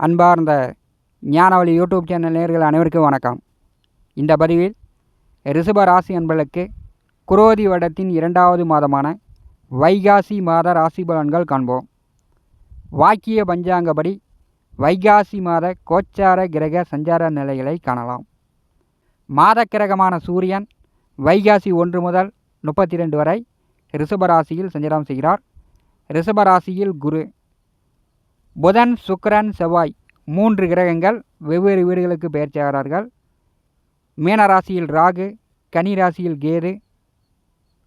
அன்பார்ந்த ஞானவழி YouTube channel நேயர்கள் அனைவருக்கும் வணக்கம். இந்த பதிவில் ரிஷப ராசி அன்பர்களுக்கு குரோதி வருடத்தின் 2வது மாதமான வைகாசி மாத ராசி பலன்கள் காண்போம். வாக்கிய பஞ்சாங்கப்படி வைகாசி மாத கோச்சார கிரக சஞ்சார நிலைகளை காணலாம். மாத கிரகமான சூரியன் வைகாசி 1 முதல் 32 வரை ரிஷபராசியில் சஞ்சாரம் செய்கிறார். ரிஷபராசியில் குரு, புதன், சுக்கிரன், செவ்வாய் 3 கிரகங்கள் வெவ்வேறு வீடுகளுக்கு பெயர்ச்சியாகிறார்கள். மீனராசியில் ராகு, கன்னி ராசியில் கேது,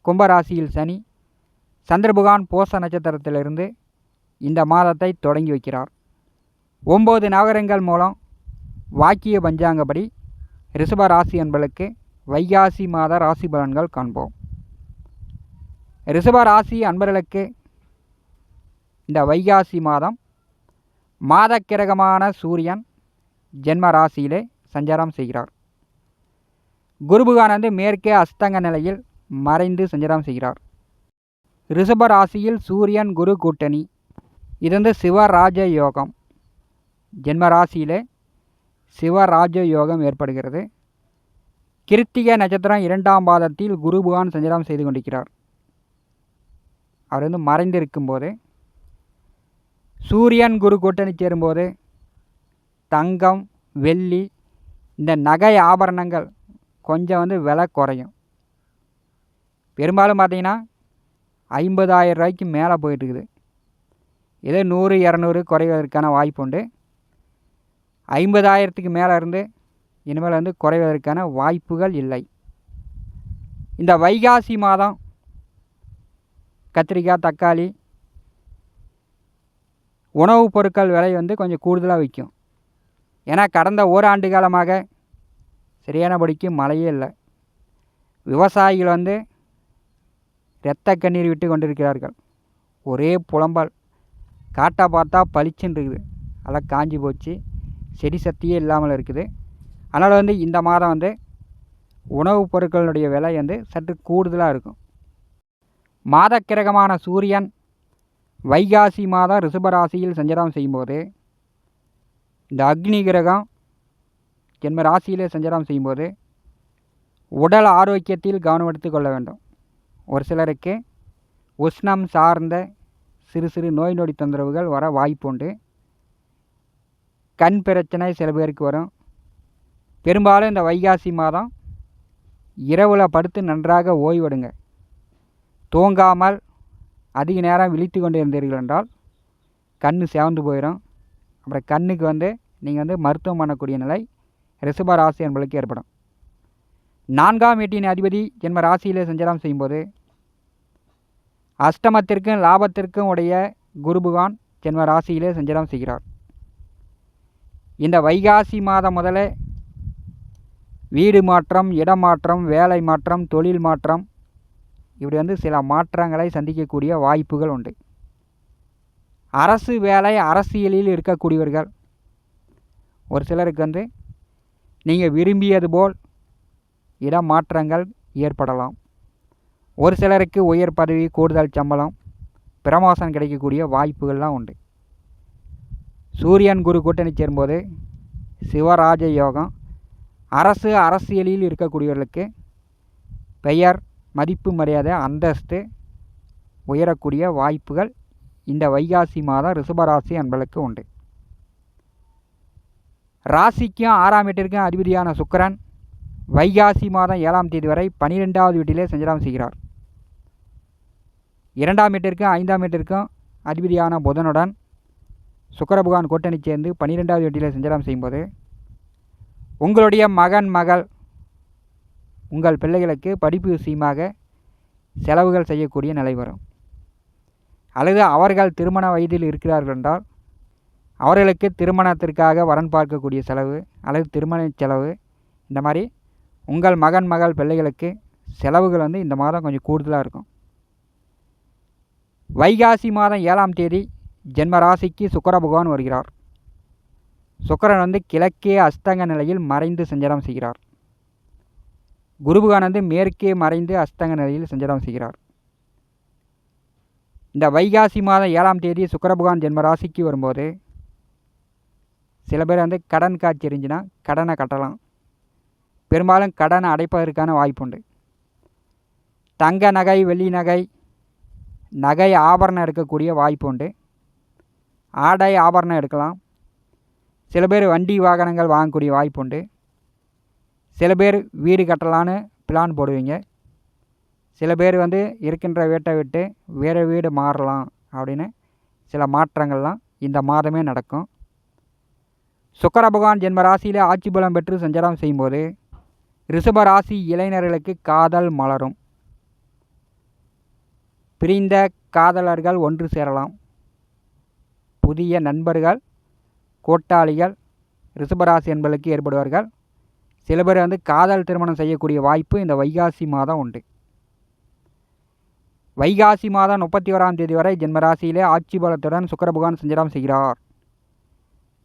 கும்பராசியில் சனி, சந்திரபகவான் பூச நட்சத்திரத்திலிருந்து இந்த மாதத்தை தொடங்கி வைக்கிறார். 9 நவகிரகங்கள் மூலம் வாக்கிய பஞ்சாங்கப்படி ரிஷப ராசி அன்பர்களுக்கு வைகாசி மாத ராசி பலன்கள் காண்போம். ரிஷப ராசி அன்பர்களுக்கு இந்த வைகாசி மாதம் மாத கிரகமான சூரியன் ஜென்ம ராசியிலே சஞ்சாரம் செய்கிறார். குருபகவான் மேற்கே அஸ்தங்க நிலையில் மறைந்து சஞ்சாரம் செய்கிறார். ரிஷப ராசியில் சூரியன் குரு கூட்டணி, இது சிவராஜ யோகம். ஜென்ம ராசியிலே சிவராஜ யோகம் ஏற்படுகிறது. கிருத்திகை நட்சத்திரம் 2ஆம் பாதத்தில் குருபகவான் சஞ்சாரம் செய்து கொண்டிருக்கிறார். அவர் மறைந்திருக்கும்போது சூரியன் குரு கூட்டணி சேரும்போது தங்கம், வெள்ளி, இந்த நகை ஆபரணங்கள் கொஞ்சம் விலை குறையும். பெரும்பாலும் பார்த்திங்கன்னா 50,000 ரூபாய்க்கு மேலே போயிட்டுருக்குது. இதே 100-200 குறைவதற்கான வாய்ப்பு உண்டு. 50,000க்கு மேலே இருந்து இனிமேல் குறைவதற்கான வாய்ப்புகள் இல்லை. இந்த வைகாசி மாதம் கத்திரிக்காய், தக்காளி, உணவுப் பொருட்கள் விலை கொஞ்சம் கூடுதலாக விற்கும். ஏன்னா கடந்த ஓராண்டு காலமாக சரியானபடிக்கு மழையே இல்லை. விவசாயிகள் இரத்த கண்ணீர் விட்டு கொண்டிருக்கிறார்கள். ஒரே புலம்பல். காட்டை பார்த்தா பளிச்சுன்னு இருக்குது, அதெல்லாம் காஞ்சி போச்சு, செடி சக்தியே இல்லாமல் இருக்குது. அதனால் இந்த மாதம் உணவுப் பொருட்களுடைய விலை சற்று கூடுதலாக இருக்கும். மாத கிரகமான சூரியன் வைகாசி மாதம் ரிஷபராசியில் சஞ்சாரம் செய்யும்போது இந்த அக்னி கிரகம் ஜென்ம ராசியிலே சஞ்சாரம் செய்யும்போது உடல் ஆரோக்கியத்தில் கவனம் எடுத்துக்கொள்ள வேண்டும். ஒரு சிலருக்கு உஷ்ணம் சார்ந்த சிறு சிறு நோய் நொடி தொந்தரவுகள் வர வாய்ப்பு உண்டு. கண் பிரச்சனை சில பேருக்கு வரும். பெரும்பாலும் இந்த வைகாசி மாதம் இரவில் படுத்து நன்றாக ஓய்வெடுங்க. தூங்காமல் அதிக நேரம் விழித்து கொண்டு இருந்தீர்கள் என்றால் கண் சிவந்து போயிடும். அப்புறம் கண்ணுக்கு நீங்கள் மருத்துவம் பண்ணக்கூடிய நிலை ரிஷப ராசி என்பதற்கு ஏற்படும். 4ஆம் வீட்டின் அதிபதி ஜென்ம ராசியிலே சஞ்சாரம் செய்யும்போது அஷ்டமத்திற்கும் லாபத்திற்கும் உடைய குருபகவான் ஜென்ம ராசியிலே சஞ்சாரம் செய்கிறார். இந்த வைகாசி மாதம் முதலே வீடு மாற்றம், இடமாற்றம், வேலை மாற்றம், தொழில் மாற்றம், இப்படி சில மாற்றங்களை சந்திக்கக்கூடிய வாய்ப்புகள் உண்டு. அரசு வேலை, அரசியலில் இருக்கக்கூடியவர்கள் ஒரு சிலருக்கு நீங்கள் விரும்பியது போல் இடமாற்றங்கள் ஏற்படலாம். ஒரு சிலருக்கு உயர் பதவி, கூடுதல் சம்பளம், பிரமோஷன் கிடைக்கக்கூடிய வாய்ப்புகள்லாம் உண்டு. சூரியன் குரு கூட்டணி சேரும்போது சிவராஜ யோகம். அரசு, அரசியலில் இருக்கக்கூடியவர்களுக்கு பெயர், மதிப்பு, மரியாதை, அந்தஸ்து உயரக்கூடிய வாய்ப்புகள் இந்த வைகாசி மாதம் ரிஷபராசி அன்பர்களுக்கு உண்டு. ராசிக்கும் 6ஆம் வீட்டிற்கும் அதிபதியான சுக்கிரன் வைகாசி மாதம் 7ஆம் தேதி வரை 12வது வீட்டிலே சஞ்சாரம் செய்கிறார். 2ஆம் வீட்டிற்கும் 5ஆம் வீட்டிற்கும் அதிபதியான புதனுடன் சுக்கிர பகவான் கூட்டணி சேர்ந்து 12வது வீட்டிலே சஞ்சாரம் செய்யும்போது உங்களுடைய மகன், மகள், உங்கள் பிள்ளைகளுக்கு படிப்பு விஷயமாக செலவுகள் செய்யக்கூடிய நிலை வரும். அல்லது அவர்கள் திருமண வயதில் இருக்கிறார்கள் என்றால் அவர்களுக்கு திருமணத்திற்காக வரன் பார்க்கக்கூடிய செலவு அல்லது திருமண செலவு, இந்த மாதிரி உங்கள் மகன், மகள், பிள்ளைகளுக்கு செலவுகள் இந்த மாதம் கொஞ்சம் கூடுதலாக இருக்கும். வைகாசி மாதம் 7ஆம் தேதி ஜென்ம ராசிக்கு சுக்கிர பகவான் வருகிறார். சுக்கிரன் கிழக்கே அஸ்தங்க நிலையில் மறைந்து சஞ்சாரம் செய்கிறார். குருபகவான் மேற்கே மறைந்து அஸ்தங்க நிலையில் சஞ்சாரம் செய்கிறார். இந்த வைகாசி மாதம் 7ஆம் தேதி சுக்கிர பகவான் ஜென்ம ராசிக்கு வரும்போது சில பேர் வந்து கடன் காட்சி இருந்துச்சுன்னா கடனை கட்டலாம். பெரும்பாலும் கடனை அடைப்பதற்கான வாய்ப்புண்டு. தங்க நகை, வெள்ளி நகை, நகை ஆபரணம் எடுக்கக்கூடிய வாய்ப்பு உண்டு. ஆடை ஆபரணம் எடுக்கலாம். சில பேர் வண்டி வாகனங்கள் வாங்கக்கூடிய வாய்ப்பு உண்டு. சில பேர் வீடு கட்டலான்னு பிளான் போடுவீங்க. சில பேர் வந்து இருக்கின்ற வீட்டை விட்டு வேறு வீடு மாறலாம் அப்படின்னு சில மாற்றங்கள்லாம் இந்த மாதமே நடக்கும். சுக்கிர பகவான் ஜென்ம ராசியில் ஆட்சி பலம் பெற்று சஞ்சாரம் செய்யும்போது ரிஷப ராசி இளைஞர்களுக்கு காதல் மலரும். பிரிந்த காதலர்கள் ஒன்று சேரலாம். புதிய நண்பர்கள், கூட்டாளிகள் ரிஷபராசி என்பதற்கு ஏற்படுவார்கள். சில பேர் வந்து காதல் திருமணம் செய்யக்கூடிய வாய்ப்பு இந்த வைகாசி மாதம் உண்டு. வைகாசி மாதம் 31ஆம் தேதி வரை ஜென்மராசியிலே ஆட்சி பலத்துடன் சுக்கிர பகவான் சஞ்சாரம் செய்கிறார்.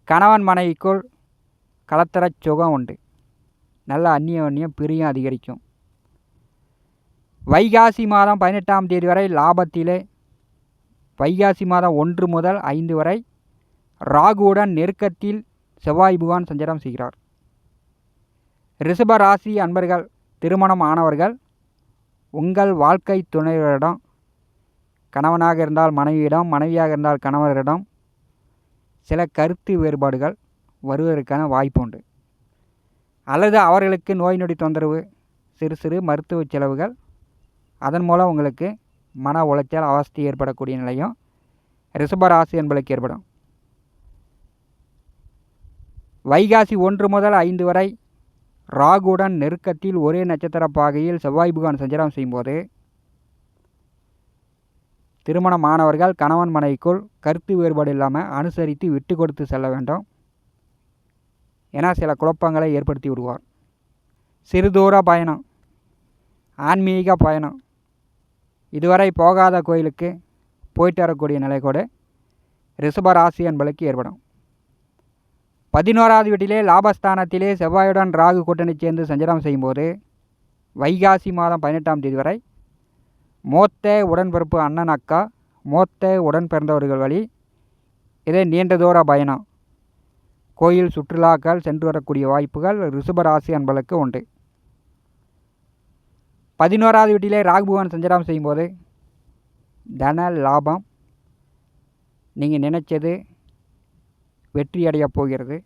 கணவன் மனைவிக்குள் கலத்தரச் சுகம் உண்டு. நல்ல அந்நியம் பிரியம் அதிகரிக்கும். வைகாசி மாதம் 18ஆம் தேதி வரை லாபத்திலே, வைகாசி மாதம் 1 முதல் 5 வரை ராகுவுடன் நெருக்கத்தில் செவ்வாய் பகவான் சஞ்சாரம் செய்கிறார். ரிஷப ராசி அன்பர்கள், திருமணம் ஆனவர்கள் உங்கள் வாழ்க்கை துணைவரிடம், கணவனாக இருந்தால் மனைவியிடம், மனைவியாக இருந்தால் கணவரிடம் சில கருத்து வேறுபாடுகள் வருவதற்கான வாய்ப்பு உண்டு. அல்லது அவர்களுக்கு நோய் நொடி தொந்தரவு, சிறு சிறு மருத்துவ செலவுகள், அதன் மூலம் உங்களுக்கு மன உளைச்சல் அவஸ்தை ஏற்படக்கூடிய நிலையும் ரிஷபராசி என்பதற்கு ஏற்படும். வைகாசி 1 முதல் 5 வரை ராகுடன் நெருக்கத்தில் ஒரே நட்சத்திர பாகையில் செவ்வாய் பகவான் சஞ்சாரம் செய்யும்போது திருமணமானவர்கள் கணவன் மனைவிக்குள் கருத்து வேறுபாடு இல்லாமல் அனுசரித்து விட்டு கொடுத்து செல்ல வேண்டும். ஏன்னா சில குழப்பங்களை ஏற்படுத்தி விடுவார். சிறுதூர பயணம், ஆன்மீக பயணம், இதுவரை போகாத கோயிலுக்கு போயிட்டு வரக்கூடிய நிலை கூட ரிஷபராசி என்பதற்கு ஏற்படும். 11ஆவது வீட்டிலே லாபஸ்தானத்திலே செவ்வாயுடன் ராகு கூட்டணி சேர்ந்து சஞ்சாரம் செய்யும்போது வைகாசி மாதம் 18ஆம் தேதி வரை மூத்த உடன்பிறப்பு அண்ணன் அக்கா, மூத்த உடன் பிறந்தவர்கள் வழி இதே நீண்ட தூர பயணம், கோயில் சுற்றுலாக்கள் சென்று வரக்கூடிய வாய்ப்புகள் ரிஷபராசி என்பதற்கு உண்டு. 11ஆவது வீட்டிலே ராகு பகவான் சஞ்சாரம் செய்யும்போது தன லாபம், நீங்கள் நினைச்சது வெற்றி அடைய போகிறது.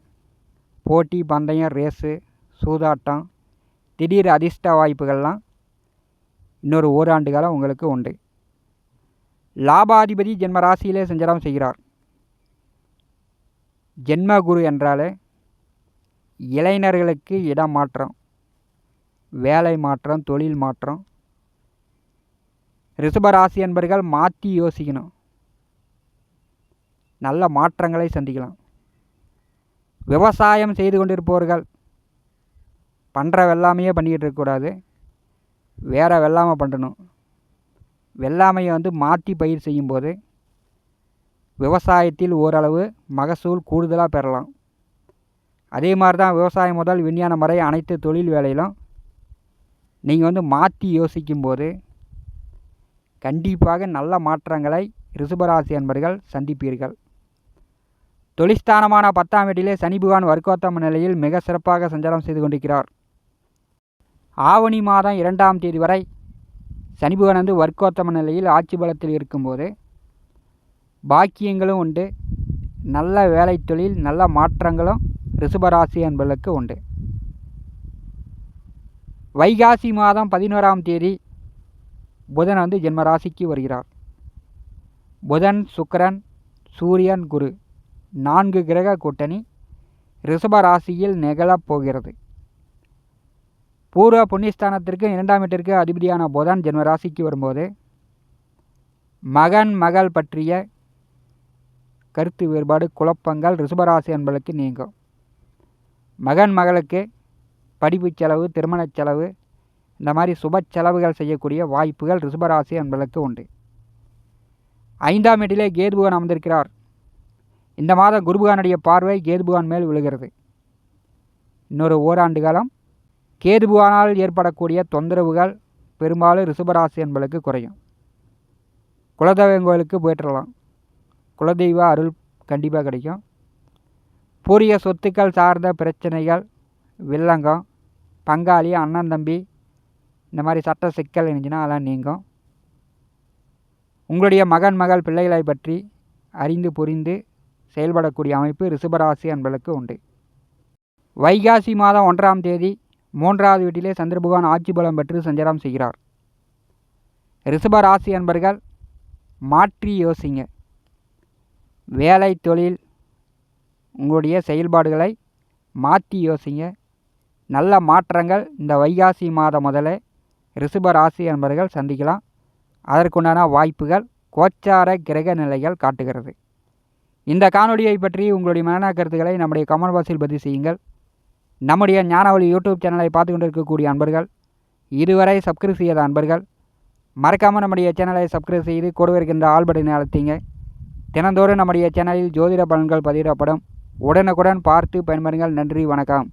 போட்டி, பந்தயம், ரேஸு, சூதாட்டம், திடீர் அதிர்ஷ்ட வாய்ப்புகள்லாம் இன்னொரு ஓராண்டு காலம் உங்களுக்கு உண்டு. லாபாதிபதி ஜென்ம ராசியிலே சஞ்சாரம் செய்கிறார். ஜென்ம குரு என்றாலே இளைஞர்களுக்கு இடம் மாற்றம், வேலை மாற்றம், தொழில் மாற்றம். ரிஷபராசி என்பர்கள் மாற்றி யோசிக்கணும். நல்ல மாற்றங்களை சந்திக்கலாம். விவசாயம் செய்து கொண்டிருப்பவர்கள் பண்ணுற வெள்ளாமையே பண்ணிக்கிட்டு இருக்கக்கூடாது, வேறு வெள்ளாமை பண்ணணும். வெள்ளாமையை வந்து மாற்றி பயிர் செய்யும்போது விவசாயத்தில் ஓரளவு மகசூல் கூடுதலாக பெறலாம். அதே மாதிரி தான் விவசாயம் முதல் விஞ்ஞானம் வரை அனைத்து தொழில் வேலையிலும் நீங்கள் வந்து மாற்றி யோசிக்கும்போது கண்டிப்பாக நல்ல மாற்றங்களை ரிஷபராசி என்பர்கள் சந்திப்பீர்கள். தொழிற்ஸ்தானமான 10ஆம் வீட்டிலே சனி பகவான் வர்க்கோத்தம நிலையில் மிக சிறப்பாக சஞ்சாரம் செய்து கொண்டிருக்கிறார். ஆவணி மாதம் 2ஆம் தேதி வரை சனி பகவான் வந்து வர்க்கோத்தம நிலையில் ஆட்சி பலத்தில் இருக்கும்போது பாக்கியங்களும் உண்டு. நல்ல வேலை தொழில், நல்ல மாற்றங்களும் ரிஷபராசி என்பதற்கு உண்டு. வைகாசி மாதம் 11ஆம் தேதி புதன் வந்து ஜென்மராசிக்கு வருகிறார். புதன், சுக்கிரன், சூரியன், குரு 4 கிரக கூட்டணி ரிஷபராசியில் நிகழப் போகிறது. பூர்வ புண்ணியஸ்தானத்திற்கு 2ஆம் வீட்டிற்கு அதிபதியான புதன் ஜென்மராசிக்கு வரும்போது மகன் மகள் பற்றிய கருத்து வேறுபாடு, குழப்பங்கள் ரிஷபராசி என்பதற்கு நீங்கும். மகன் மகளுக்கு படிப்பு செலவு, திருமண செலவு, இந்த மாதிரி சுப செலவுகள் செய்யக்கூடிய வாய்ப்புகள் ரிஷபராசி என்பதற்கு உண்டு. 5ஆம் வீட்டிலே கேது பகவான் அமர்ந்திருக்கிறார். இந்த மாதம் குரு பகவானுடைய பார்வை கேது பகவான் மேல் விழுகிறது. இன்னொரு ஓராண்டு காலம் கேது பகவானால் ஏற்படக்கூடிய தொந்தரவுகள் பெரும்பாலும் ரிஷபராசி என்பதற்கு குறையும். குலதெய்வம் கோயிலுக்கு போய்ட்டுடலாம். குலதெய்வ அருள் கண்டிப்பாக கிடைக்கும். பூர்வீக சொத்துக்கள் சார்ந்த பிரச்சனைகள், வில்லங்கம், பங்காளி, அண்ணன் தம்பி இந்த மாதிரி சட்ட சிக்கல் இருந்துச்சுன்னா அதெல்லாம் நீங்கும். உங்களுடைய மகன் மகள் பிள்ளைகளை பற்றி அறிந்து புரிந்து செயல்படக்கூடிய அமைப்பு ரிஷபராசி அன்பர்களுக்கு உண்டு. வைகாசி மாதம் 1ஆம் தேதி 3வது வீட்டிலே சந்திர பகவான் ஆட்சி பலம் பெற்று சஞ்சாரம் செய்கிறார். ரிஷபராசி அன்பர்கள் மாற்றி யோசிங்க. வேலை, தொழில், உங்களுடைய செயல்பாடுகளை மாற்றி யோசிங்க. நல்ல மாற்றங்கள் இந்த வைகாசி மாதம் முதலே ரிஷபராசி அன்பர்கள் சந்திக்கலாம். அதற்குண்டான வாய்ப்புகள் கோச்சார கிரக நிலைகள் காட்டுகிறது. இந்த காணொலியை பற்றி உங்களுடைய மன கருத்துக்களை நம்முடைய கமெண்ட் பாக்ஸில் பதிவு செய்யுங்கள். நம்முடைய ஞானவழி யூடியூப் சேனலை பார்த்து கொண்டு இருக்கக்கூடிய அன்பர்கள், இதுவரை சப்ஸ்கிரைப் செய்யாத அன்பர்கள் மறக்காமல் நம்முடைய சேனலை சப்ஸ்கிரைப் செய்து கூடவே இருக்கின்ற ஆல் பட்டனை அழுத்திங்க. தினந்தோறும் நம்முடைய சேனலில் ஜோதிட பலன்கள் பதிவிடப்படும். உடனுக்குடன் பார்த்து பயன்பெறுங்கள். நன்றி, வணக்கம்.